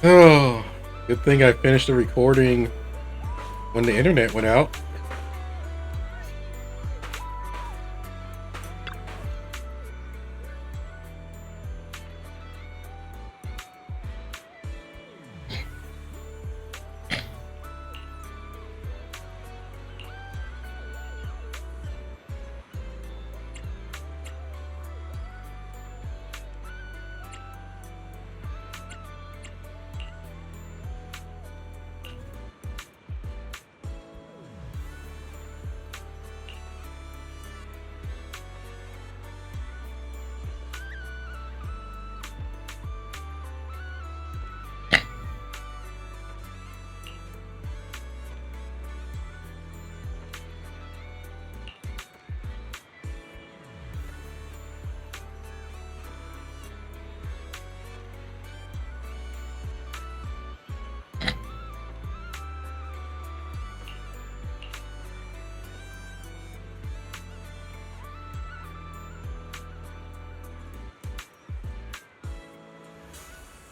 Oh, good thing I finished the recording when the internet went out.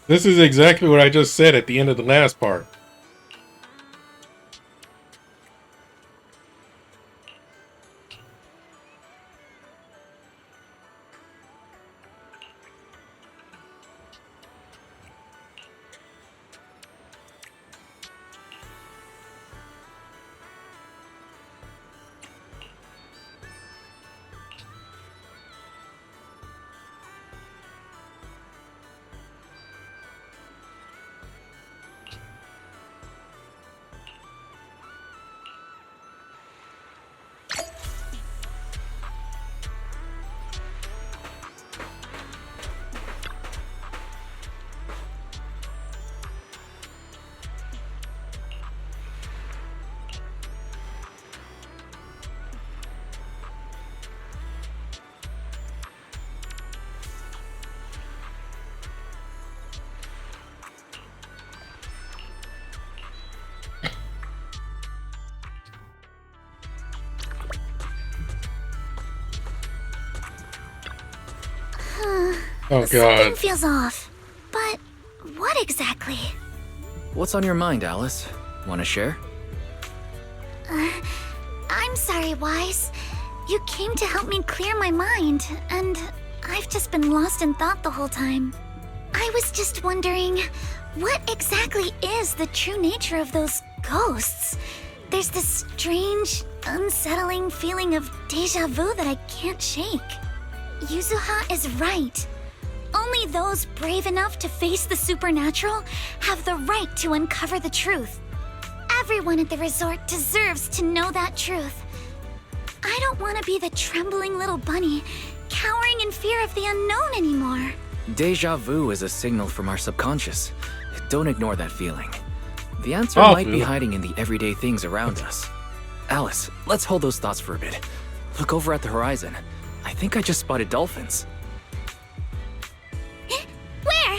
This is exactly what I just said at the end of the last part. Oh Something god. feels off. But what exactly? What's on your mind, Alice? Want to share? I'm sorry, Wise. You came to help me clear my mind, and I've just been lost in thought the whole time. I was just wondering, what exactly is the true nature of those ghosts? There's this strange, unsettling feeling of deja vu that I can't shake. Yuzuha is right. Only those brave enough to face the supernatural have the right to uncover the truth. Everyone at the resort deserves to know that truth. I don't want to be the trembling little bunny, cowering in fear of the unknown anymore. Deja vu is a signal from our subconscious. Don't ignore that feeling. The answer Oh, might be dude. hiding in the everyday things around us. Alice, let's hold those thoughts for a bit. Look over at the horizon. I think I just spotted dolphins. Where?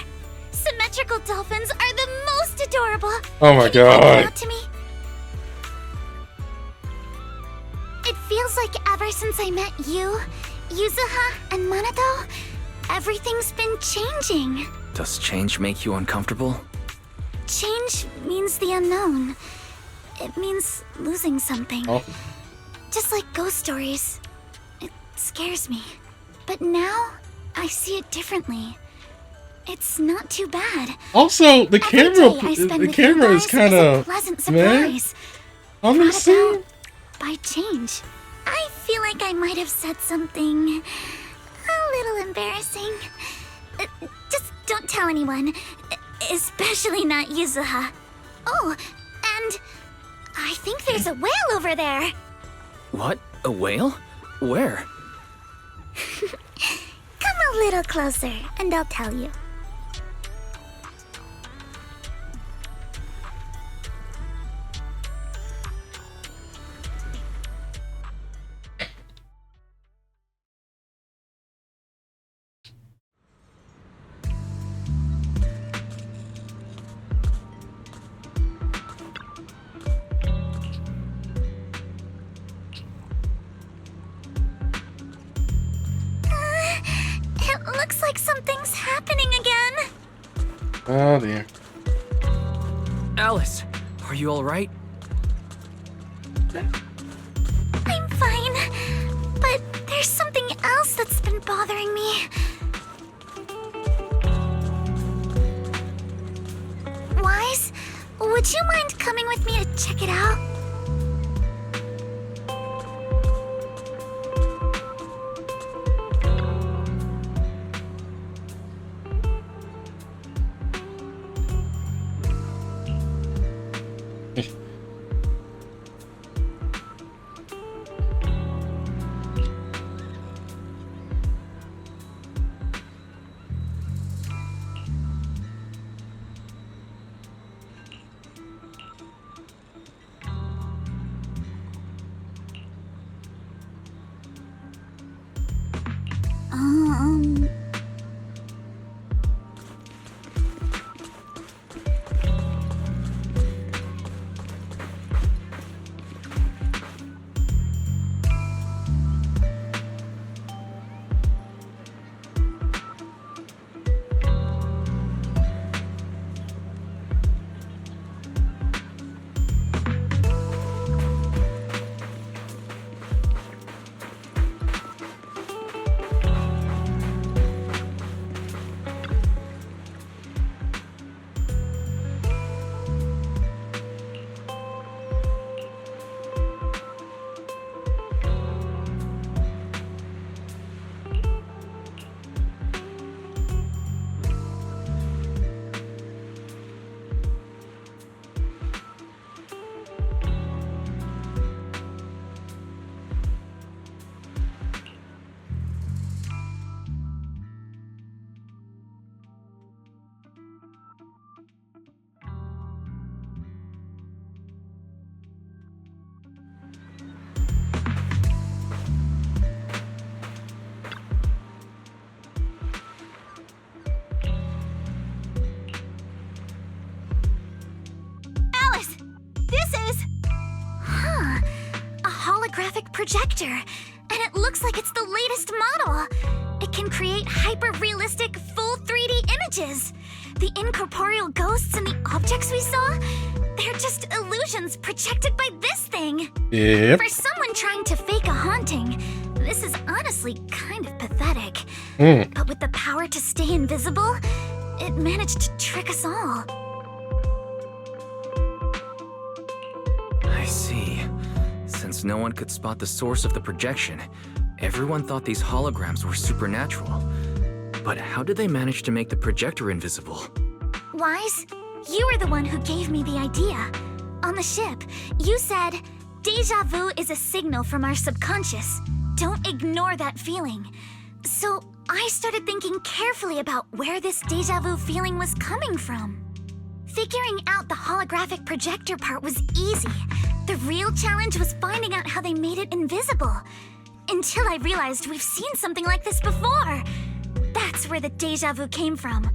Symmetrical dolphins are the most adorable. Oh my Can you point them god. out to me? It feels like ever since I met you, Yuzuha, and Manato, everything's been changing. Does change make you uncomfortable? Change means the unknown. It means losing something. Oh. Just like ghost stories. It scares me. But now, I see it differently. It's not too bad. Also, the Every day I spend the with camera you is guys kind a of pleasant meh surprise. on this Brought scene. about by change. I feel like I might have said something a little embarrassing. Just don't tell anyone, especially not Yuzuha. Oh, and I think there's a whale over there. What? A whale? Where? Come a little closer, and I'll tell you. It looks like something's happening again. Oh dear. Alice, are you alright? I'm fine, but there's something else that's been bothering me. Wise, would you mind coming with me to check it out? Um... Alice! This is... Huh. A holographic projector. And it looks like it's the latest model. It can create hyper-realistic, full 3D images. The incorporeal ghosts and the objects we saw, they're just illusions projected by this thing. Yep. For someone trying to fake a haunting, this is honestly kind of pathetic. But with the power to stay invisible, it managed to trick us all. I see. Since no one could spot the source of the projection, everyone thought these holograms were supernatural. But how did they manage to make the projector invisible? Wise, you were the one who gave me the idea. On the ship, you said, "Deja vu is a signal from our subconscious. Don't ignore that feeling." So I started thinking carefully about where this deja vu feeling was coming from. Figuring out the holographic projector part was easy. The real challenge was finding out how they made it invisible. Until I realized we've seen something like this before. That's where the deja vu came from.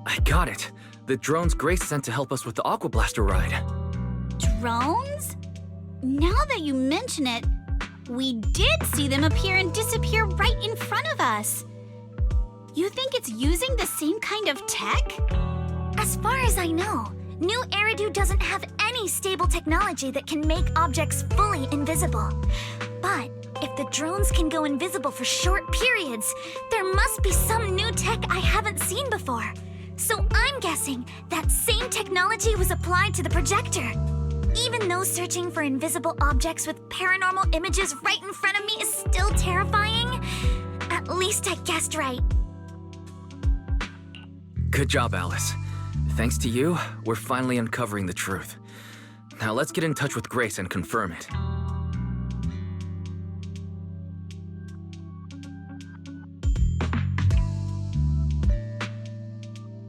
I got it. The drones Grace sent to help us with the Aqua Blaster ride. Drones? Now that you mention it, we did see them appear and disappear right in front of us. You think it's using the same kind of tech? As far as I know, New Eridu doesn't have any stable technology that can make objects fully invisible. But if the drones can go invisible for short periods, there must be some new tech I haven't seen before. So I'm guessing that same technology was applied to the projector. Even though searching for invisible objects with paranormal images right in front of me is still terrifying, at least I guessed right. Good job, Alice. Thanks to you, we're finally uncovering the truth. Now let's get in touch with Grace and confirm it.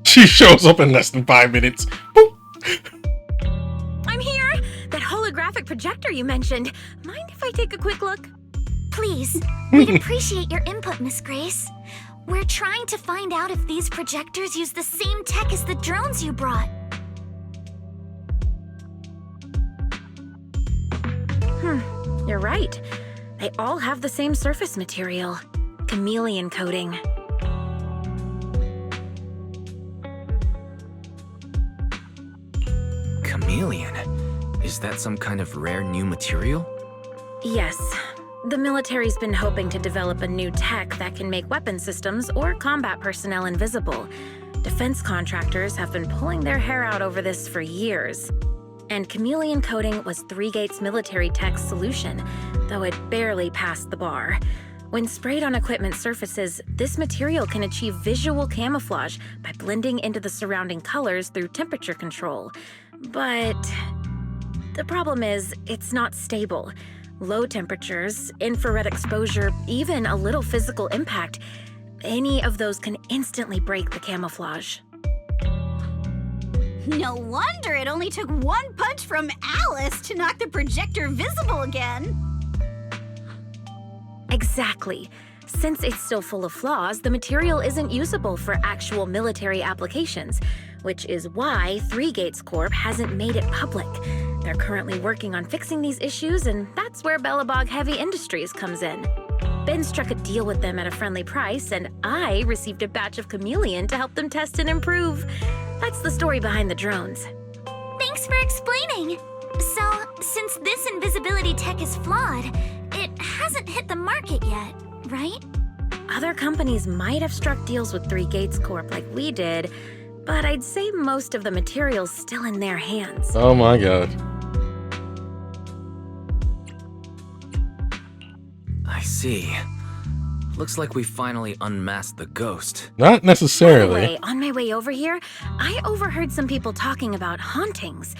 She shows up in less than 5 minutes. Boop. I'm here! That holographic projector you mentioned. Mind if I take a quick look? Please, we'd appreciate your input, Miss Grace. We're trying to find out if these projectors use the same tech as the drones you brought. You're right. They all have the same surface material. Chameleon coating. chameleon. Is that some kind of rare new material? Yes. The military's been hoping to develop a new tech that can make weapon systems or combat personnel invisible. Defense contractors have been pulling their hair out over this for years. And chameleon coating was Three Gates military tech's solution, though it barely passed the bar. When sprayed on equipment surfaces, this material can achieve visual camouflage by blending into the surrounding colors through temperature control. But the problem is, it's not stable. Low temperatures, infrared exposure, even a little physical impact, any of those can instantly break the camouflage. No wonder it only took one punch from Alice to knock the projector visible again. Exactly. Since it's still full of flaws, the material isn't usable for actual military applications, which is why Three Gates Corp hasn't made it public. They're currently working on fixing these issues, and that's where Bellabog Heavy Industries comes in. Ben struck a deal with them at a friendly price, and I received a batch of chameleon to help them test and improve. That's the story behind the drones. Thanks for explaining. So, since this invisibility tech is flawed, it hasn't hit the market yet, right? Other companies might have struck deals with Three Gates Corp like we did, but I'd say most of the material's still in their hands. Oh my god. I see. Looks like we finally unmasked the ghost. Not By the necessarily. way, on my way over here, I overheard some people talking about hauntings.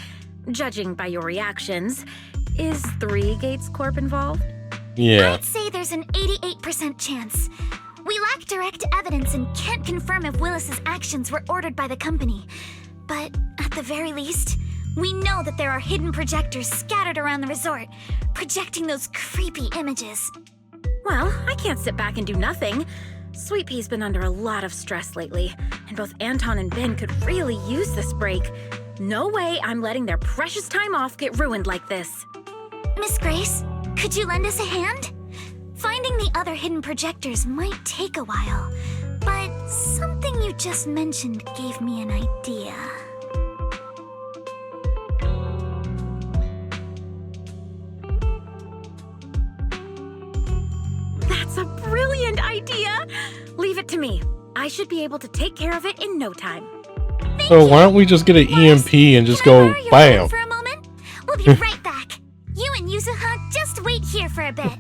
Judging by your reactions, is Three Gates Corp involved? Yeah. I'd say there's an 88% chance. We lack direct evidence and can't confirm if Willis's actions were ordered by the company. But at the very least, we know that there are hidden projectors scattered around the resort, projecting those creepy images. Well, I can't sit back and do nothing. Sweet Pea's been under a lot of stress lately, and both Anton and Ben could really use this break. No way I'm letting their precious time off get ruined like this. Miss Grace, could you lend us a hand? Finding the other hidden projectors might take a while, but something you just mentioned gave me an idea. That's a brilliant idea! Leave it to me. I should be able to take care of it in no time. So why don't we just get an EMP and just Can I go borrow your bam? phone for a moment? We'll be right back. You and Yuzuha just wait here for a bit.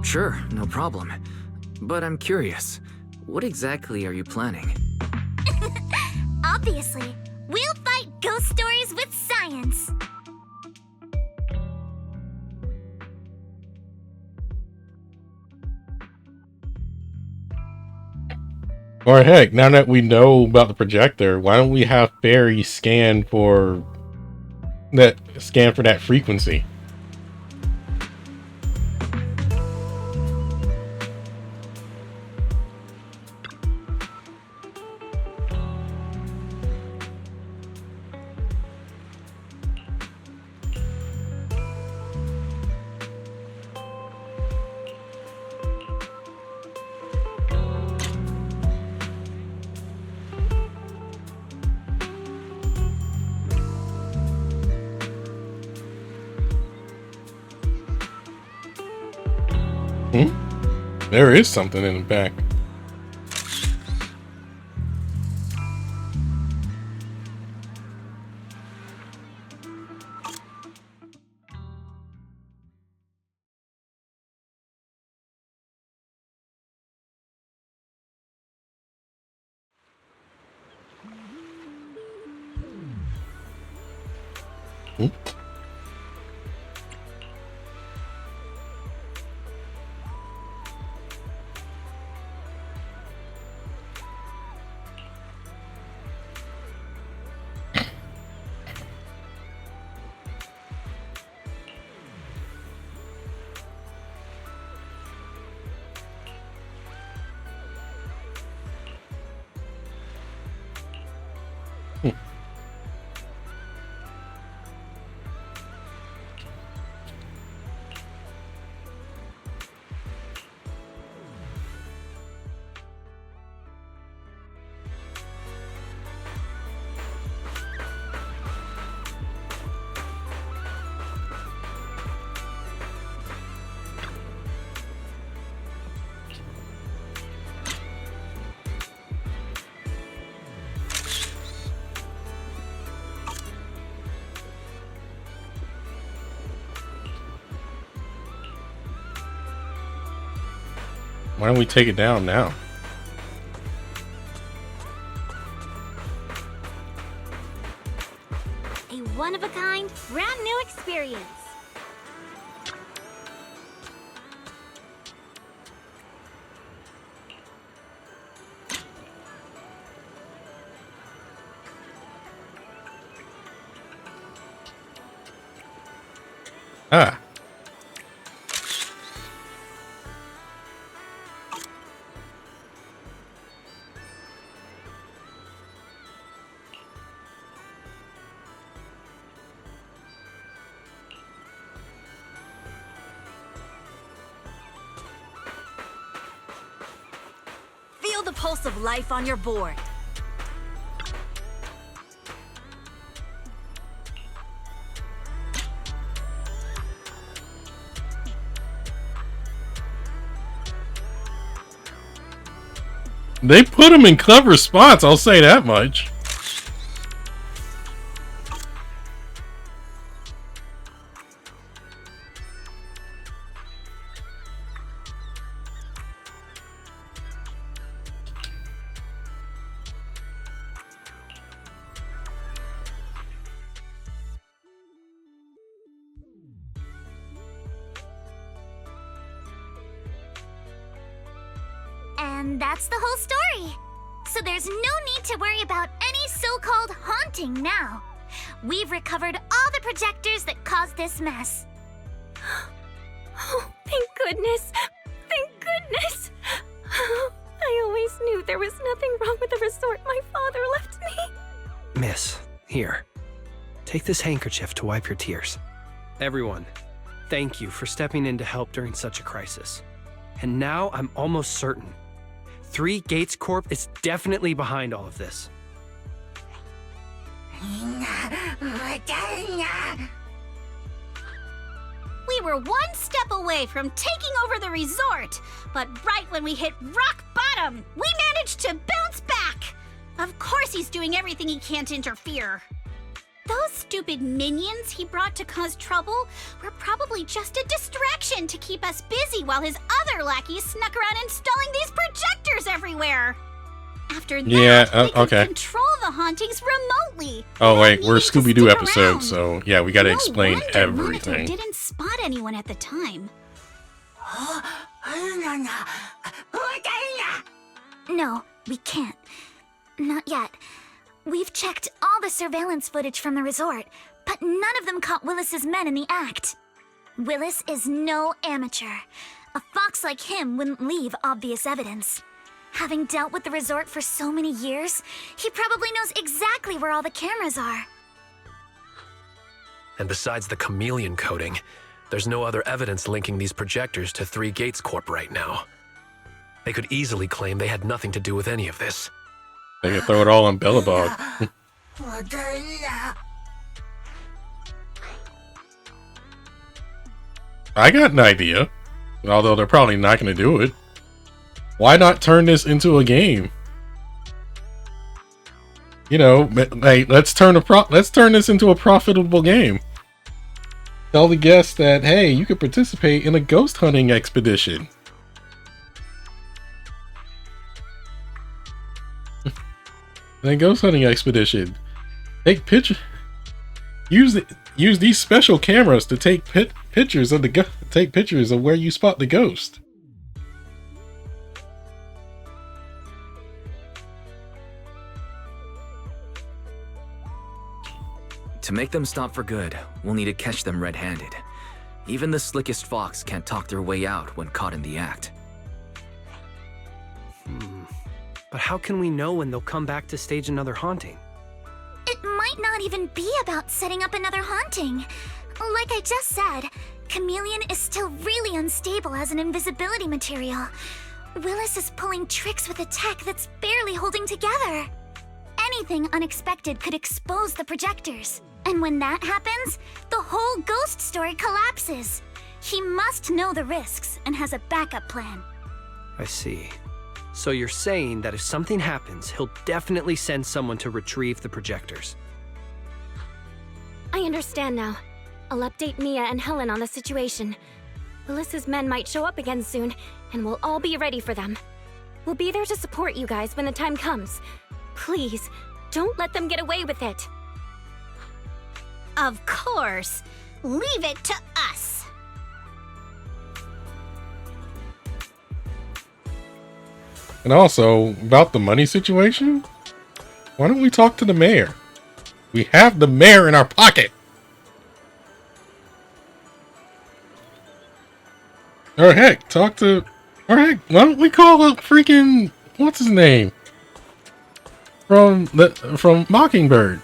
Sure, no problem. But I'm curious, what exactly are you planning? Obviously, we'll fight ghost stories with science. Or heck, now that we know about the projector, why don't we have Barry scan for that frequency? There is something in the back. Why don't we take it down now? A one-of-a-kind, brand new experience. Ah. Feel the pulse of life on your board. They put him in clever spots, I'll say that much. And that's the whole story. So there's no need to worry about any so-called haunting now. We've recovered all the projectors that caused this mess. Oh, thank goodness. Thank goodness. I always knew there was nothing wrong with the resort my father left me. Miss, here. Take this handkerchief to wipe your tears. Everyone, thank you for stepping in to help during such a crisis. And now I'm almost certain. 3 Gates Corp is definitely behind all of this. We were one step away from taking over the resort, but right when we hit rock bottom, we managed to bounce back. Of course he's doing everything he can to interfere. Those stupid minions he brought to cause trouble were probably just a distraction to keep us busy while his other lackeys snuck around installing these projectors everywhere. After that, Yeah, they could okay. control the hauntings remotely. Oh wait, without we're a needing to Scooby-Doo stick episode, around. so yeah, we gotta No explain wonder Monitor everything. didn't spot anyone at the time. No, we can't. Not yet. We've checked all the surveillance footage from the resort, but none of them caught Willis's men in the act. Willis is no amateur. A fox like him wouldn't leave obvious evidence. Having dealt with the resort for so many years, he probably knows exactly where all the cameras are. And besides the chameleon coating, there's no other evidence linking these projectors to 3 Gates Corp right now. They could easily claim they had nothing to do with any of this. They can throw it all on Bellabog. I got an idea. Although they're probably not going to do it. Why not turn this into a game? You know, hey, let's turn this into a profitable game. Tell the guests that, hey, you could participate in a ghost hunting expedition. A ghost hunting expedition. Take picture. Use these special cameras to take pictures of where you spot the ghost. To make them stop for good, we'll need to catch them red-handed. Even the slickest fox can't talk their way out when caught in the act. But how can we know when they'll come back to stage another haunting? It might not even be about setting up another haunting. Like I just said, Chameleon is still really unstable as an invisibility material. Willis is pulling tricks with a tech that's barely holding together. Anything unexpected could expose the projectors. And when that happens, the whole ghost story collapses. He must know the risks and has a backup plan. I see. So you're saying that if something happens, he'll definitely send someone to retrieve the projectors. I understand now. I'll update Mia and Helen on the situation. Melissa's men might show up again soon, and we'll all be ready for them. We'll be there to support you guys when the time comes. Please, don't let them get away with it. Of course. Leave it to us. And also, about the money situation, why don't we talk to the mayor? We have the mayor in our pocket. Or heck, why don't we call up freaking, what's his name? From Mockingbird.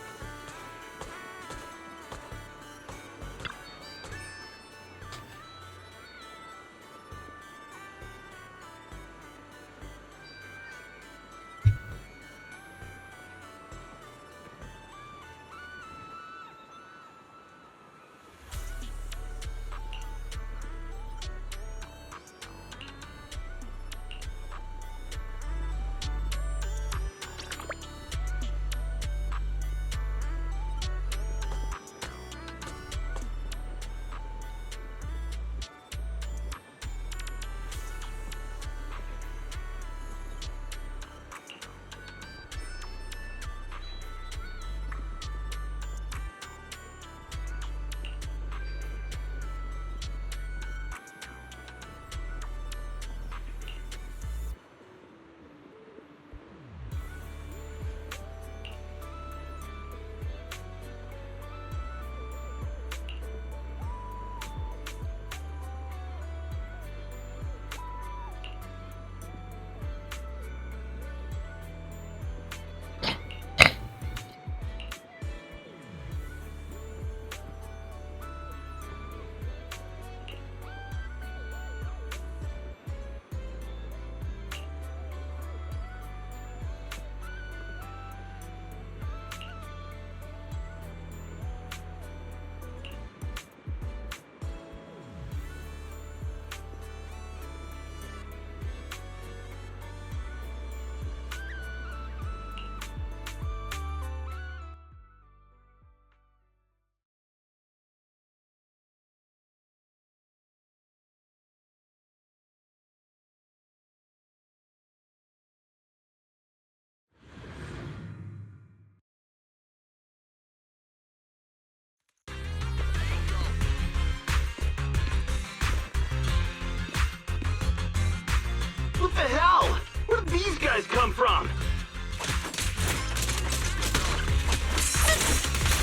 What the hell? Where did these guys come from?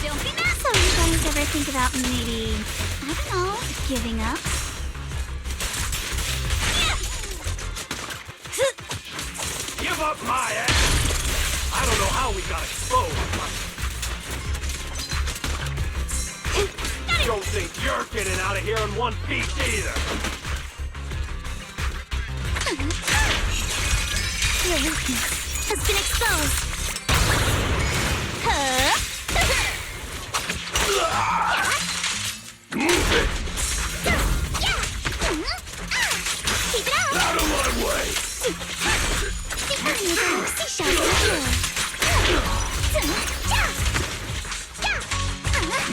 Don't be mad. So you guys ever think about maybe, I don't know, giving up? Give up my ass! I don't know how we got exposed. Don't think you're getting out of here in one piece either. Your weakness has been exposed. Move it! Keep it up! Out of my way! The enemy is on the seashell here.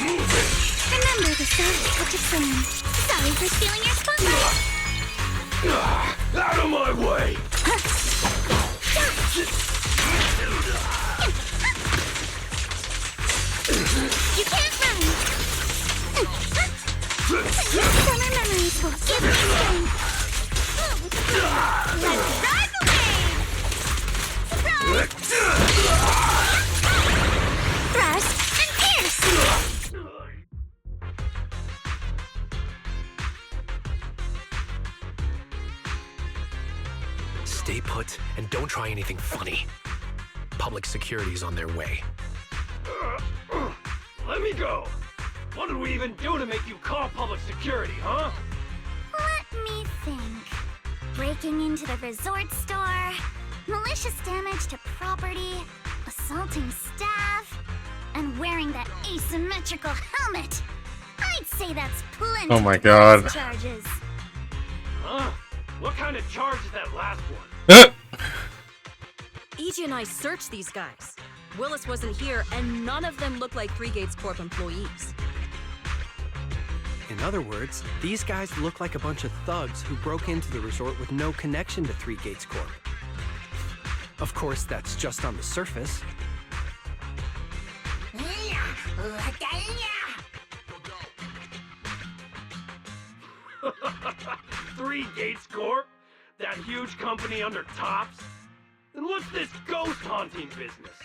Move it! Remember the Project Plan. Sorry for stealing your spotlight. Out of my way! You can't run. Summer memories will give you strength. Let's ride the wave! Surprise! Thrust and pierce! Stay put and don't try anything funny. Public security's on their way. Let me go! What did we even do to make you call public security, huh? Let me think. Breaking into the resort store, malicious damage to property, assaulting staff, and wearing that asymmetrical helmet. I'd say that's plenty. Oh my God. of charges. Huh? What kind of charge is that last one? EG and I searched these guys. Willis wasn't here, and none of them look like Three Gates Corp employees. In other words, these guys look like a bunch of thugs who broke into the resort with no connection to Three Gates Corp. Of course, that's just on the surface. Three Gates Corp? That huge company under Tops? Then what's this ghost haunting business?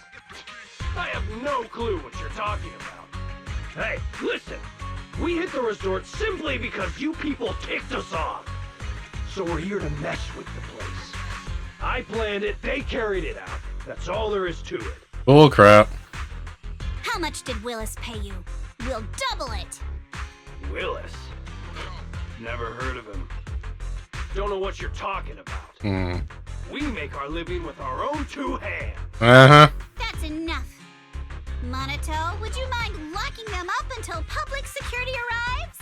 I have no clue what you're talking about. Hey, listen! We hit the resort simply because you people kicked us off. So we're here to mess with the place. I planned it, they carried it out. That's all there is to it. Bull crap. How much did Willis pay you? We'll double it! Willis? Never heard of him. Don't know what you're talking about. We make our living with our own two hands. Uh-huh. That's enough. Monato, would you mind locking them up until public security arrives?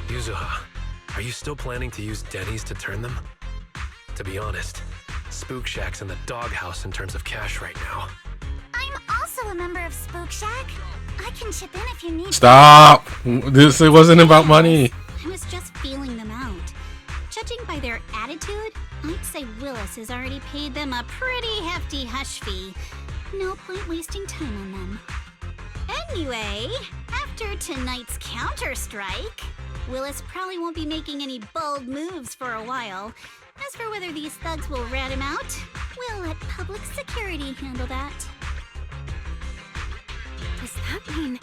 Yuzuha, are you still planning to use Denny's to turn them? To be honest, Spook Shack's in the doghouse in terms of cash right now. I'm also a member of Spook Shack. I can chip in if you need. Stop! It wasn't about money. I was just feeling them out. Judging by their attitude, I'd say Willis has already paid them a pretty hefty hush fee. No point wasting time on them. Anyway, after tonight's counter-strike, Willis probably won't be making any bold moves for a while. As for whether these thugs will rat him out, we'll let public security handle that. Does that mean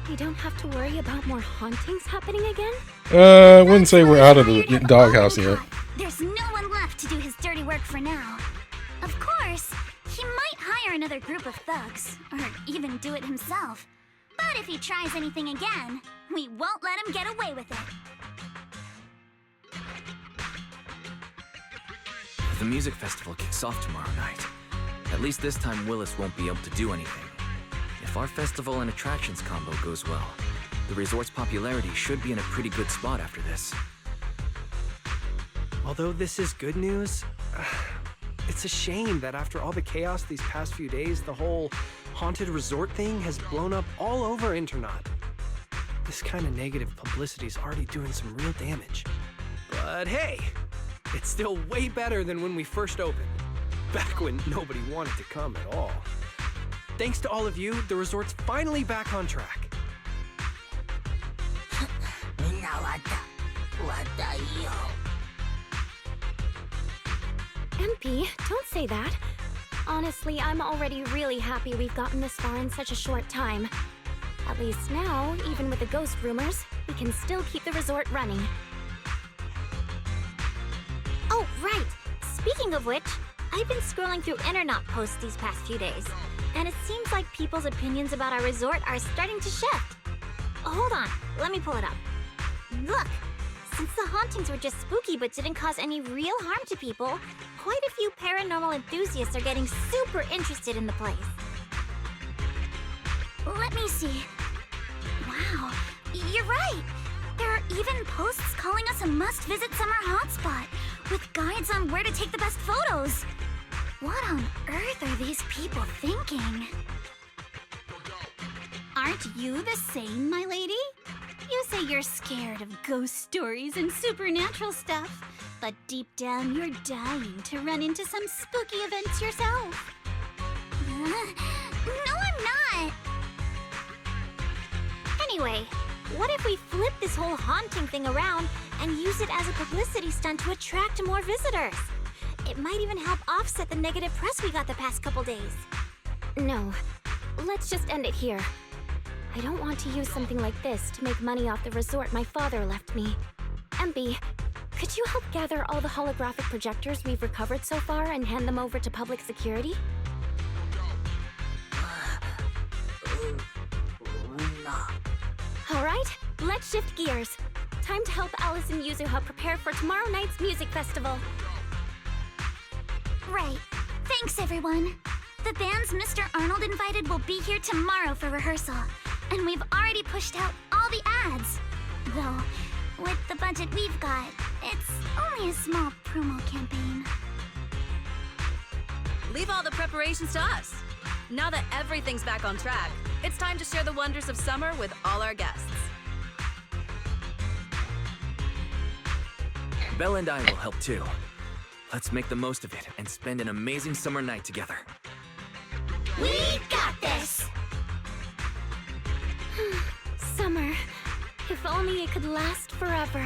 we don't have to worry about more hauntings happening again? I wouldn't say we're out of the doghouse yet. There's no one left to do his dirty work for now. Of course, he might hire another group of thugs, or even do it himself. But if he tries anything again, we won't let him get away with it. The music festival kicks off tomorrow night. At least this time Willis won't be able to do anything. If our festival and attractions combo goes well, the resort's popularity should be in a pretty good spot after this. Although this is good news, it's a shame that after all the chaos these past few days, the whole haunted resort thing has blown up all over Internaut. This kind of negative publicity is already doing some real damage. But hey, it's still way better than when we first opened, back when nobody wanted to come at all. Thanks to all of you, the resort's finally back on track. MP, don't say that. Honestly, I'm already really happy we've gotten this far in such a short time. At least now, even with the ghost rumors, we can still keep the resort running. Oh, right! Speaking of which, I've been scrolling through Internaut posts these past few days, and it seems like people's opinions about our resort are starting to shift. Hold on, let me pull it up. Look! Since the hauntings were just spooky but didn't cause any real harm to people, quite a few paranormal enthusiasts are getting super interested in the place. Let me see. Wow, you're right! There are even posts calling us a must-visit summer hotspot, with guides on where to take the best photos. What on earth are these people thinking? Aren't you the same, my lady? You say you're scared of ghost stories and supernatural stuff, but deep down you're dying to run into some spooky events yourself. No, I'm not! Anyway, what if we flip this whole haunting thing around and use it as a publicity stunt to attract more visitors? It might even help offset the negative press we got the past couple days. No, let's just end it here. I don't want to use something like this to make money off the resort my father left me. MB, could you help gather all the holographic projectors we've recovered so far and hand them over to public security? Alright, let's shift gears. Time to help Alice and Yuzuha prepare for tomorrow night's music festival. Right. Thanks, everyone. The bands Mr. Arnold invited will be here tomorrow for rehearsal, and we've already pushed out all the ads. Though, with the budget we've got, it's only a small promo campaign. leave all the preparations to us. Now that everything's back on track, it's time to share the wonders of summer with all our guests. Belle and I will help too. Let's make the most of it and spend an amazing summer night together. We got this! Summer. If only it could last forever.